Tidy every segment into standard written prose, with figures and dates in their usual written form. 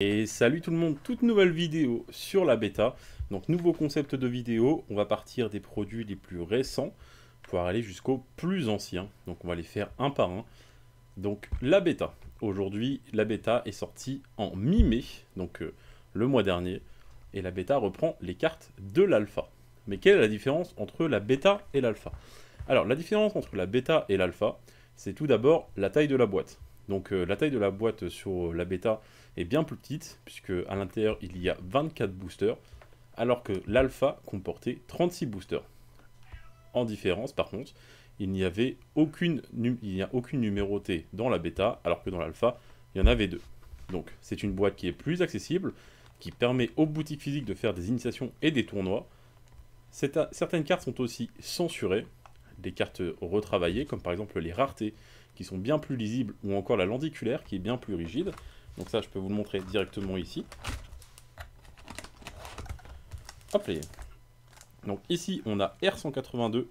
Et salut tout le monde, toute nouvelle vidéo sur la bêta. Donc nouveau concept de vidéo, on va partir des produits les plus récents pour aller jusqu'aux plus anciens. Donc on va les faire un par un. Donc la bêta. Aujourd'hui, la bêta est sortie en mi-mai, donc le mois dernier. Et la bêta reprend les cartes de l'alpha. Mais quelle est la différence entre la bêta et l'alpha? Alors la différence entre la bêta et l'alpha, c'est tout d'abord la taille de la boîte. Donc la taille de la boîte sur la bêta est bien plus petite, puisque à l'intérieur il y a 24 boosters, alors que l'alpha comportait 36 boosters. En différence, par contre, il n'y a aucune numérotée dans la bêta, alors que dans l'alpha, il y en avait deux. Donc c'est une boîte qui est plus accessible, qui permet aux boutiques physiques de faire des initiations et des tournois. Certaines cartes sont aussi censurées, des cartes retravaillées, comme par exemple les raretés, qui sont bien plus lisibles, ou encore la lendiculaire, qui est bien plus rigide. Donc ça, je peux vous le montrer directement ici. Hop là. Donc ici, on a R182.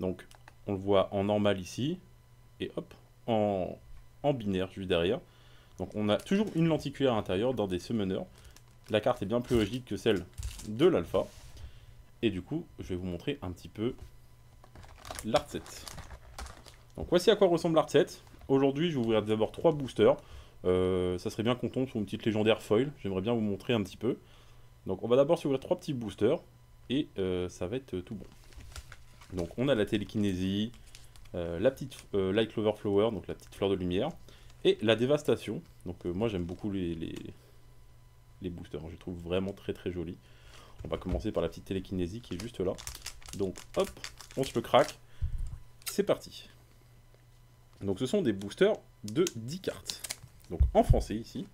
Donc on le voit en normal ici. Et hop, en binaire juste derrière. Donc on a toujours une lenticulaire à l'intérieur dans des summoners. La carte est bien plus rigide que celle de l'alpha. Et du coup, je vais vous montrer un petit peu l'art set. Donc voici à quoi ressemble l'art set. Aujourd'hui, je vais ouvrir d'abord 3 boosters. Ça serait bien qu'on tombe sur une petite légendaire foil. J'aimerais bien vous montrer un petit peu. Donc on va d'abord s'ouvrir 3 petits boosters. Et ça va être tout bon. Donc on a la télékinésie, la petite Light Clover Flower, donc la petite fleur de lumière. Et la dévastation. Donc moi j'aime beaucoup les boosters. Je les trouve vraiment très très jolis. On va commencer par la petite télékinésie qui est juste là. Donc hop, on se le craque. C'est parti. Donc ce sont des boosters de 10 cartes. Donc en français ici.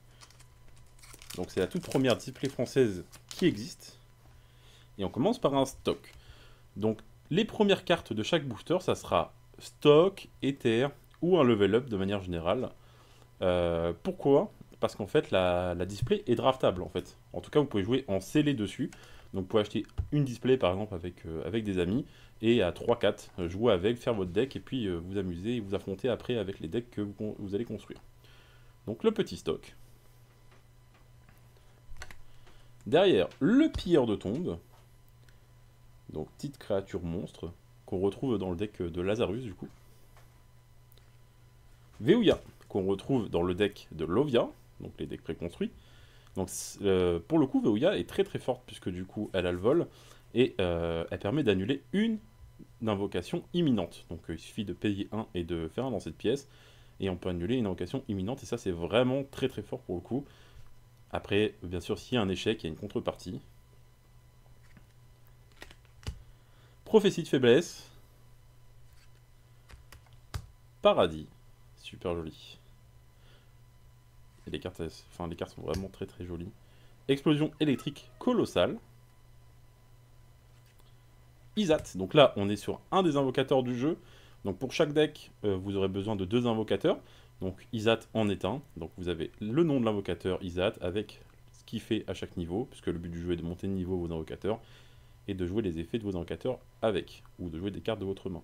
Donc c'est la toute première display française qui existe. Et on commence par un stock. Donc les premières cartes de chaque booster, ça sera stock, éther ou un level up de manière générale. Pourquoi? Parce qu'en fait la display est draftable en fait. En tout cas vous pouvez jouer en scellé dessus. Donc vous pouvez acheter une display par exemple avec des amis et à 3-4 jouer avec, faire votre deck et puis vous amuser et vous affronter après avec les decks que vous allez construire. Donc le petit stock. Derrière, le pilleur de tombe. Donc petite créature monstre qu'on retrouve dans le deck de Lazarus du coup. Veouya, qu'on retrouve dans le deck de Lovia, donc les decks préconstruits. Donc pour le coup, Veouya est très très forte puisque du coup elle a le vol et elle permet d'annuler une invocation imminente. Donc il suffit de payer 1 et de faire un dans cette pièce et on peut annuler une invocation imminente et ça c'est vraiment très très fort pour le coup. Après, bien sûr, s'il y a un échec, il y a une contrepartie. Prophétie de faiblesse. Paradis. Super joli. Et les cartes sont vraiment très très jolies. Explosion électrique colossale. Isat. Donc là, on est sur un des invocateurs du jeu. Donc pour chaque deck, vous aurez besoin de 2 invocateurs. Donc Isat en est un. Donc vous avez le nom de l'invocateur Isat avec ce qu'il fait à chaque niveau, puisque le but du jeu est de monter de niveau vos invocateurs et de jouer les effets de vos invocateurs avec, ou de jouer des cartes de votre main.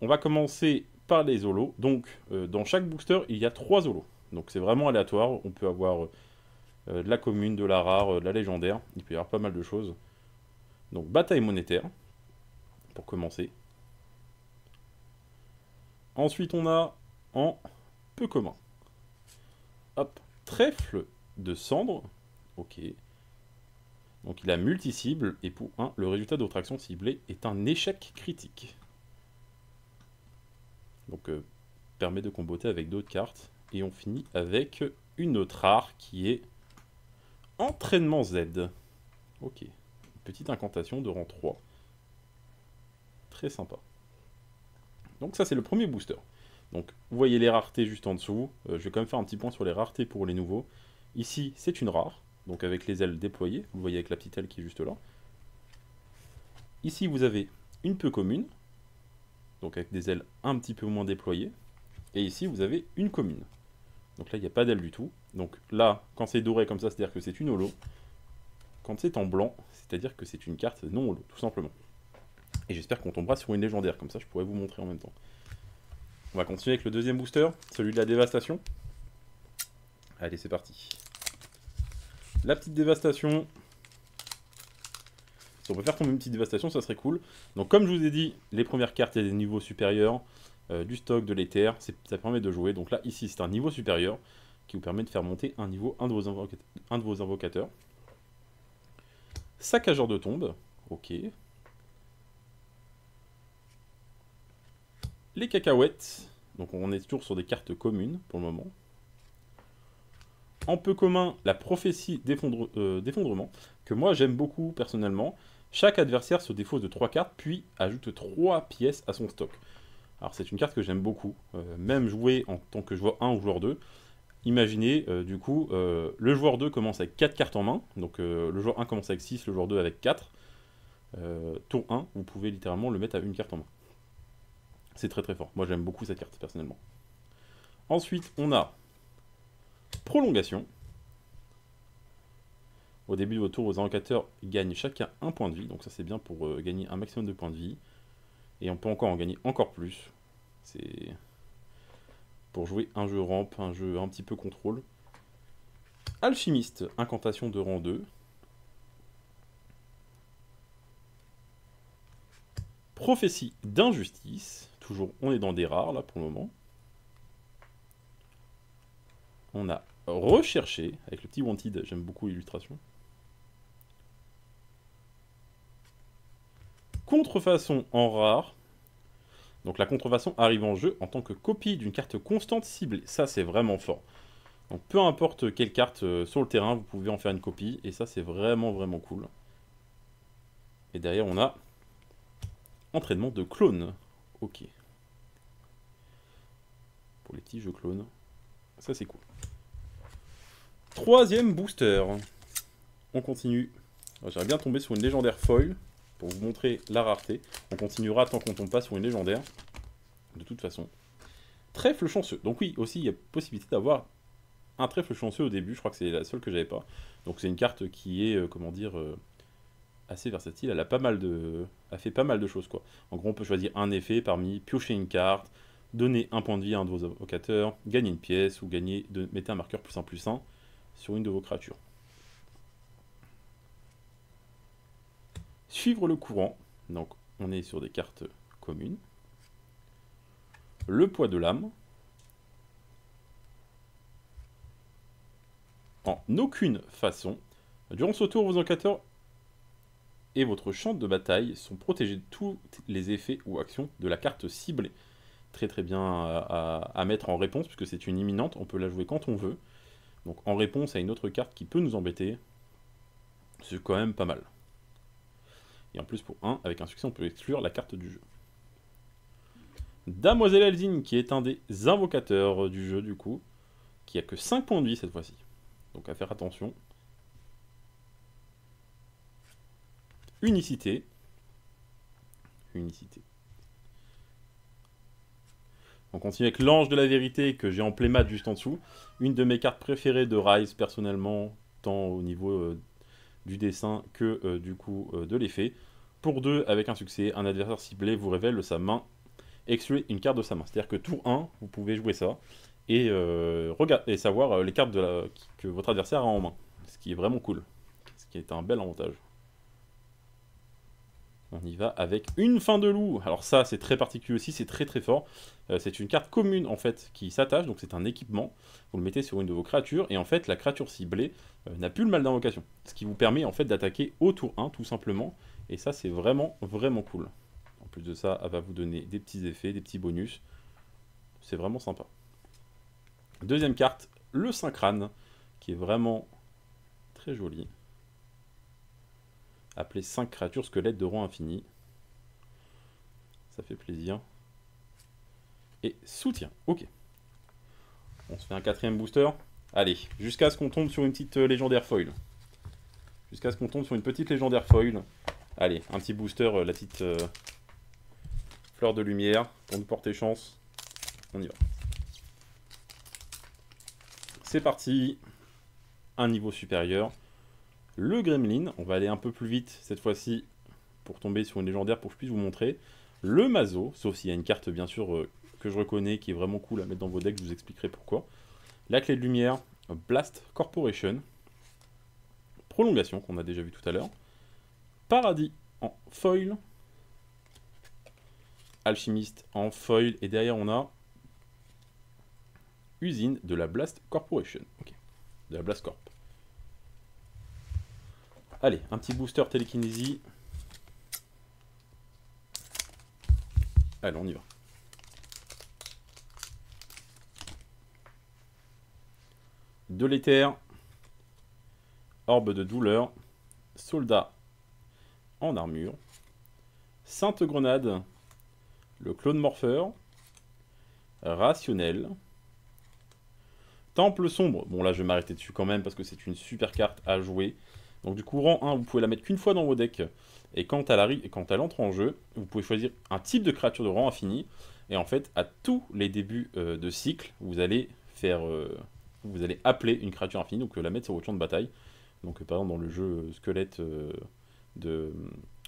On va commencer par les holos. Donc dans chaque booster, il y a 3 holos. Donc c'est vraiment aléatoire. On peut avoir de la commune, de la rare, de la légendaire. Il peut y avoir pas mal de choses. Donc bataille monétaire, pour commencer. Ensuite on a en peu commun. Hop, trèfle de cendre. Ok. Donc il a multi-cible, et pour 1, le résultat de votre action ciblée est un échec critique. Donc permet de comboter avec d'autres cartes. Et on finit avec une autre rare qui est Entraînement Z. Ok. Petite incantation de rang 3. Très sympa. Donc ça c'est le premier booster. Donc vous voyez les raretés juste en dessous. Je vais quand même faire un petit point sur les raretés pour les nouveaux. Ici c'est une rare, donc avec les ailes déployées. Vous voyez avec la petite aile qui est juste là. Ici vous avez une peu commune, donc avec des ailes un petit peu moins déployées. Et ici vous avez une commune. Donc là il n'y a pas d'aile du tout. Donc là quand c'est doré comme ça, c'est-à-dire que c'est une holo. Quand c'est en blanc, c'est-à-dire que c'est une carte non holo, tout simplement. Et j'espère qu'on tombera sur une légendaire, comme ça je pourrais vous montrer en même temps. On va continuer avec le deuxième booster, celui de la dévastation. Allez, c'est parti. La petite dévastation. Si on peut faire tomber une petite dévastation, ça serait cool. Donc comme je vous ai dit, les premières cartes, il y a des niveaux supérieurs, du stock, de l'éther, ça permet de jouer. Donc là, ici, c'est un niveau supérieur qui vous permet de faire monter un niveau, un de vos invocateurs. Saccageur de tombe, ok. Les cacahuètes, donc on est toujours sur des cartes communes pour le moment. En peu commun, la prophétie d'effondrement, que moi j'aime beaucoup personnellement. Chaque adversaire se défausse de 3 cartes, puis ajoute 3 pièces à son stock. Alors c'est une carte que j'aime beaucoup, même jouer en tant que joueur 1 ou joueur 2. Imaginez, du coup, le joueur 2 commence avec 4 cartes en main, donc le joueur 1 commence avec 6, le joueur 2 avec 4. Tour 1, vous pouvez littéralement le mettre à une carte en main. C'est très très fort, moi j'aime beaucoup cette carte personnellement. Ensuite, on a prolongation. Au début de votre tour, vos invocateurs gagnent chacun un point de vie, donc ça c'est bien pour gagner un maximum de points de vie. Et on peut encore en gagner encore plus. C'est pour jouer un jeu rampe, un jeu un petit peu contrôle. Alchimiste, incantation de rang 2. Prophétie d'injustice. Toujours, on est dans des rares là pour le moment. On a recherché, avec le petit wanted, j'aime beaucoup l'illustration. Contrefaçon en rare. Donc la contrefaçon arrive en jeu en tant que copie d'une carte constante ciblée. Ça c'est vraiment fort. Donc peu importe quelle carte sur le terrain, vous pouvez en faire une copie. Et ça c'est vraiment vraiment cool. Et derrière on a entraînement de clone. Ok. Pour les petits jeux clones. Ça c'est cool. Troisième booster. On continue. J'aimerais bien tomber sur une légendaire foil pour vous montrer la rareté. On continuera tant qu'on tombe pas sur une légendaire. De toute façon. Trèfle chanceux. Donc oui, aussi il y a possibilité d'avoir un trèfle chanceux au début. Je crois que c'est la seule que j'avais pas. Donc c'est une carte qui est, comment dire, assez versatile. Elle a fait pas mal de choses quoi. En gros, on peut choisir un effet parmi piocher une carte, donner un point de vie à un de vos invocateurs, gagner une pièce ou mettez un marqueur +1/+1 sur une de vos créatures. Suivre le courant, donc on est sur des cartes communes. Le poids de l'âme. En aucune façon. Durant ce tour, vos invocateurs et votre champ de bataille sont protégés de tous les effets ou actions de la carte ciblée. Très très bien à mettre en réponse, puisque c'est une imminente, on peut la jouer quand on veut. Donc en réponse à une autre carte qui peut nous embêter, c'est quand même pas mal. Et en plus pour 1, avec un succès, on peut exclure la carte du jeu. Damoiselle Elzine, qui est un des invocateurs du jeu du coup, qui a que 5 points de vie cette fois-ci. Donc à faire attention. Unicité. Unicité. On continue avec l'ange de la vérité que j'ai en playmat juste en dessous. Une de mes cartes préférées de Rise personnellement, tant au niveau du dessin que du coup de l'effet. Pour 2, avec un succès, un adversaire ciblé vous révèle sa main, excluez une carte de sa main. C'est-à-dire que tour 1, vous pouvez jouer ça et, savoir les cartes que votre adversaire a en main. Ce qui est vraiment cool. Ce qui est un bel avantage. On y va avec une fin de loup. Alors ça, c'est très particulier aussi, c'est très très fort. C'est une carte commune en fait qui s'attache, donc c'est un équipement. Vous le mettez sur une de vos créatures et en fait la créature ciblée n'a plus le mal d'invocation. Ce qui vous permet en fait d'attaquer au tour 1 tout simplement. Et ça c'est vraiment vraiment cool. En plus de ça, elle va vous donner des petits effets, des petits bonus. C'est vraiment sympa. Deuxième carte, le Syncrane, qui est vraiment très joli. Appelé 5 créatures squelettes de rang infini. Ça fait plaisir. Et soutien, ok. On se fait un 4ème booster. Allez, jusqu'à ce qu'on tombe sur une petite légendaire foil. Jusqu'à ce qu'on tombe sur une petite légendaire foil. Allez, un petit booster, la petite fleur de lumière, pour nous porter chance. On y va. C'est parti. Un niveau supérieur. Le Gremlin, on va aller un peu plus vite cette fois-ci pour tomber sur une légendaire pour que je puisse vous montrer. Le Mazo, sauf s'il y a une carte bien sûr que je reconnais qui est vraiment cool à mettre dans vos decks, je vous expliquerai pourquoi. La clé de lumière, Blast Corporation. Prolongation qu'on a déjà vu tout à l'heure. Paradis en foil. Alchimiste en foil. Et derrière on a Usine de la Blast Corporation. Ok. De la Blast Corp. Allez, un petit booster télékinésie. Allez, on y va. De l'éther. Orbe de douleur. Soldat en armure. Sainte Grenade. Le clone morpheur. Rationnel. Temple sombre. Bon là je vais m'arrêter dessus quand même parce que c'est une super carte à jouer. Donc du coup rang 1 vous pouvez la mettre qu'une fois dans vos decks. Et quand elle entre en jeu, vous pouvez choisir un type de créature de rang infini. Et en fait à tous les débuts de cycle, vous allez appeler une créature infinie, donc la mettre sur votre champ de bataille. Donc par exemple dans le jeu squelette de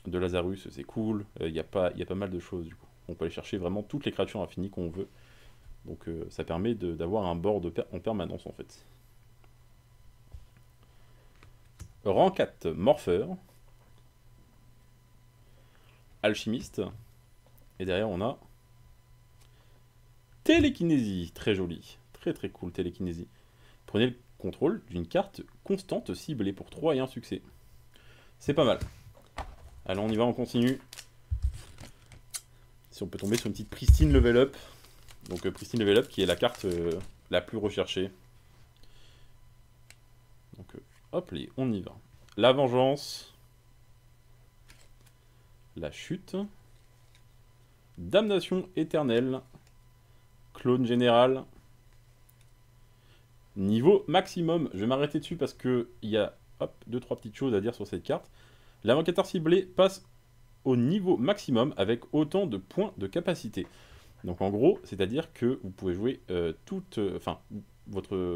Lazarus, c'est cool. Il y a pas mal de choses du coup. On peut aller chercher vraiment toutes les créatures infinies qu'on veut. Donc ça permet d'avoir un board en permanence en fait. Rang 4, Morpheur. Alchimiste. Et derrière on a Télékinésie. Très joli. Très très cool Télékinésie. Prenez le contrôle d'une carte constante ciblée pour 3 et un succès. C'est pas mal. Allez on y va, on continue. Si on peut tomber sur une petite Pristine Level Up. Donc Pristine Level Up qui est la carte la plus recherchée. Donc hop, on y va. La vengeance. La chute. Damnation éternelle. Clone général. Niveau maximum. Je vais m'arrêter dessus parce qu'il y a 2-3 petites choses à dire sur cette carte. L'invocateur ciblé passe au niveau maximum avec autant de points de capacité. Donc en gros, c'est-à-dire que vous pouvez jouer votre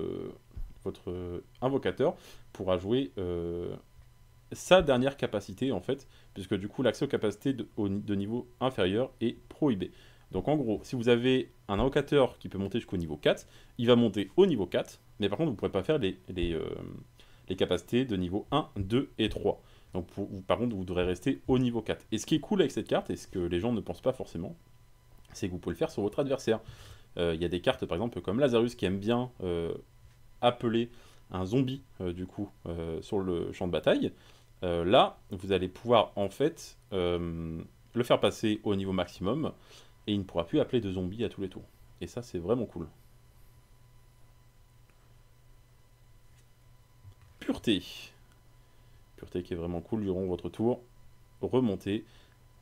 invocateur pourra jouer sa dernière capacité en fait, puisque du coup l'accès aux capacités de niveau inférieur est prohibé. Donc en gros, si vous avez un invocateur qui peut monter jusqu'au niveau 4, il va monter au niveau 4, mais par contre vous ne pourrez pas faire les capacités de niveau 1, 2 et 3. Donc par contre vous devrez rester au niveau 4. Et ce qui est cool avec cette carte, et ce que les gens ne pensent pas forcément, c'est que vous pouvez le faire sur votre adversaire. Il y a des cartes par exemple comme Lazarus qui aime bien appeler un zombie du coup sur le champ de bataille. Là, vous allez pouvoir en fait le faire passer au niveau maximum et il ne pourra plus appeler de zombies à tous les tours. Et ça, c'est vraiment cool. Pureté. Pureté qui est vraiment cool durant votre tour. Remonter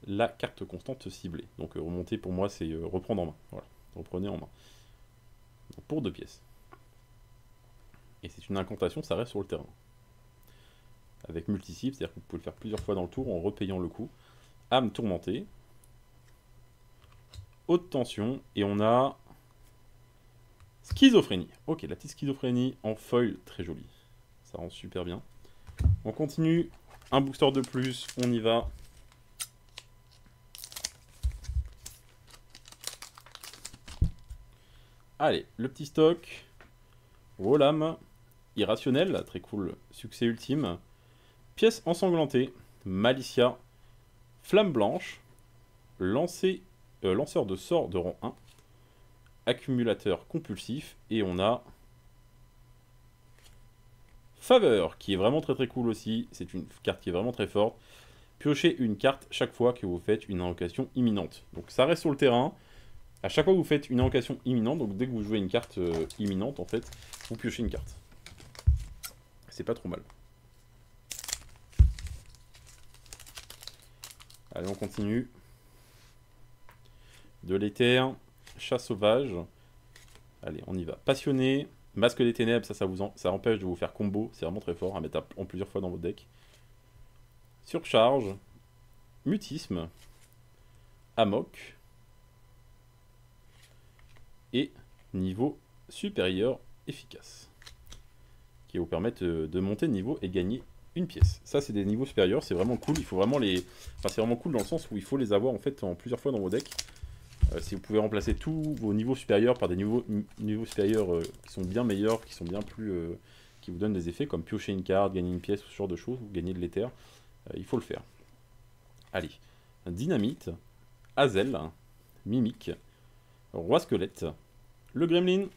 la carte constante ciblée. Donc remonter pour moi, c'est reprendre en main. Voilà, reprenez en main. Donc, pour 2 pièces. Et c'est une incantation, ça reste sur le terrain. Avec multi-cible, c'est-à-dire que vous pouvez le faire plusieurs fois dans le tour en repayant le coup. Âme tourmentée. Haute tension. Et on a schizophrénie. Ok, la petite schizophrénie en foil, très jolie. Ça rend super bien. On continue. Un booster de plus, on y va. Allez, le petit stock. Wolam. Irrationnel, très cool. Succès ultime. Pièce ensanglantée. Malicia. Flamme blanche. Lanceur de sorts de rang 1. Accumulateur compulsif. Et on a Faveur, qui est vraiment très très cool aussi. C'est une carte qui est vraiment très forte. Piochez une carte chaque fois que vous faites une invocation imminente. Donc ça reste sur le terrain. À chaque fois que vous faites une invocation imminente, donc dès que vous jouez une carte imminente, en fait, vous piochez une carte. C'est pas trop mal. Allez, on continue. De l'éther, chat sauvage. Allez, on y va. Passionné, masque des ténèbres, ça empêche de vous faire combo. C'est vraiment très fort à mettre en plusieurs fois dans votre deck. Surcharge, mutisme, amok. Et niveau supérieur efficace. Qui vous permettent de monter de niveau et gagner une pièce. Ça, c'est des niveaux supérieurs, c'est vraiment cool. Il faut vraiment les. Enfin, c'est vraiment cool dans le sens où il faut les avoir en fait en plusieurs fois dans vos decks. Si vous pouvez remplacer tous vos niveaux supérieurs par des niveaux supérieurs qui sont bien meilleurs, qui sont bien plus... qui vous donnent des effets comme piocher une carte, gagner une pièce, ce genre de choses, ou gagner de l'éther, il faut le faire. Allez, Dynamite, Hazel, Mimique, Roi Squelette, le Gremlin,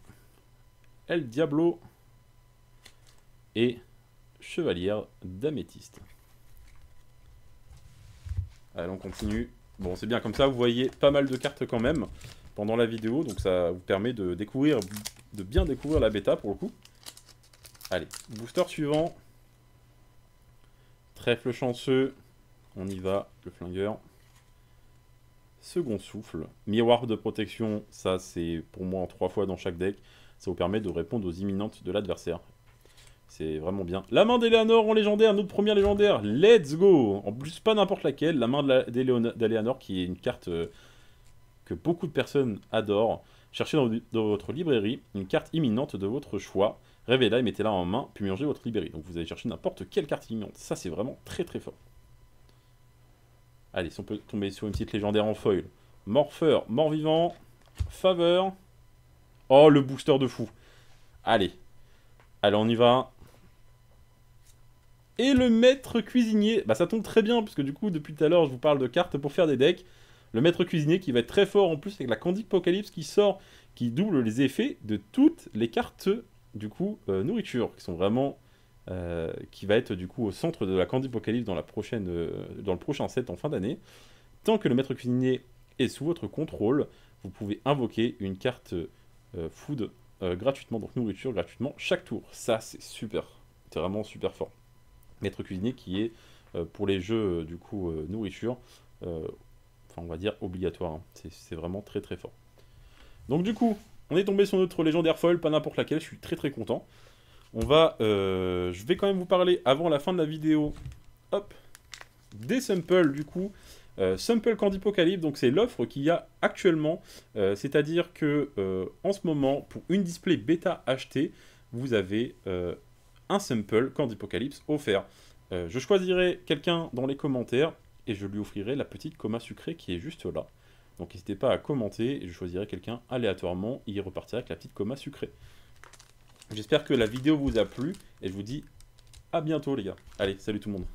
El Diablo et Chevalière d'Améthyste. Allez, on continue. Bon, c'est bien, comme ça, vous voyez pas mal de cartes quand même pendant la vidéo, donc ça vous permet de découvrir, de bien découvrir la bêta pour le coup. Allez, booster suivant. Trèfle chanceux. On y va, le flingueur. Second souffle. Miroir de protection, ça c'est pour moi en 3 fois dans chaque deck. Ça vous permet de répondre aux imminentes de l'adversaire. C'est vraiment bien. La main d'Eleanor en légendaire, notre première légendaire. Let's go! En plus, pas n'importe laquelle. La main d'Eleanor qui est une carte que beaucoup de personnes adorent. Cherchez dans votre librairie une carte imminente de votre choix. Révélez-la et mettez-la en main, puis mélangez votre librairie. Donc vous allez chercher n'importe quelle carte imminente. Ça, c'est vraiment très très fort. Allez, si on peut tomber sur une petite légendaire en foil. Morpheur, mort-vivant, faveur. Oh, le booster de fou. Allez. Allez, on y va. Et le maître cuisinier, bah ça tombe très bien, parce que du coup, depuis tout à l'heure, je vous parle de cartes pour faire des decks. Le maître cuisinier qui va être très fort en plus avec la Candipocalypse qui sort, qui double les effets de toutes les cartes, du coup, nourriture, qui sont vraiment... qui va être du coup au centre de la Candipocalypse dans, dans le prochain set en fin d'année. Tant que le maître cuisinier est sous votre contrôle, vous pouvez invoquer une carte food gratuitement, donc nourriture gratuitement chaque tour. Ça, c'est super. C'est vraiment super fort. Maître cuisinier qui est pour les jeux du coup nourriture, enfin on va dire obligatoire. Hein. C'est vraiment très très fort. Donc du coup, on est tombé sur notre légendaire foil, pas n'importe laquelle, je suis très très content. On va, je vais quand même vous parler avant la fin de la vidéo, hop, des samples du coup. Sample Candipocalypse, donc c'est l'offre qu'il y a actuellement, c'est-à-dire que en ce moment, pour une display bêta achetée, vous avez un sample Candipocalypse offert. Je choisirai quelqu'un dans les commentaires et je lui offrirai la petite coma sucrée qui est juste là. Donc n'hésitez pas à commenter et je choisirai quelqu'un aléatoirement, il repartira avec la petite coma sucrée. J'espère que la vidéo vous a plu et je vous dis à bientôt les gars. Allez, salut tout le monde.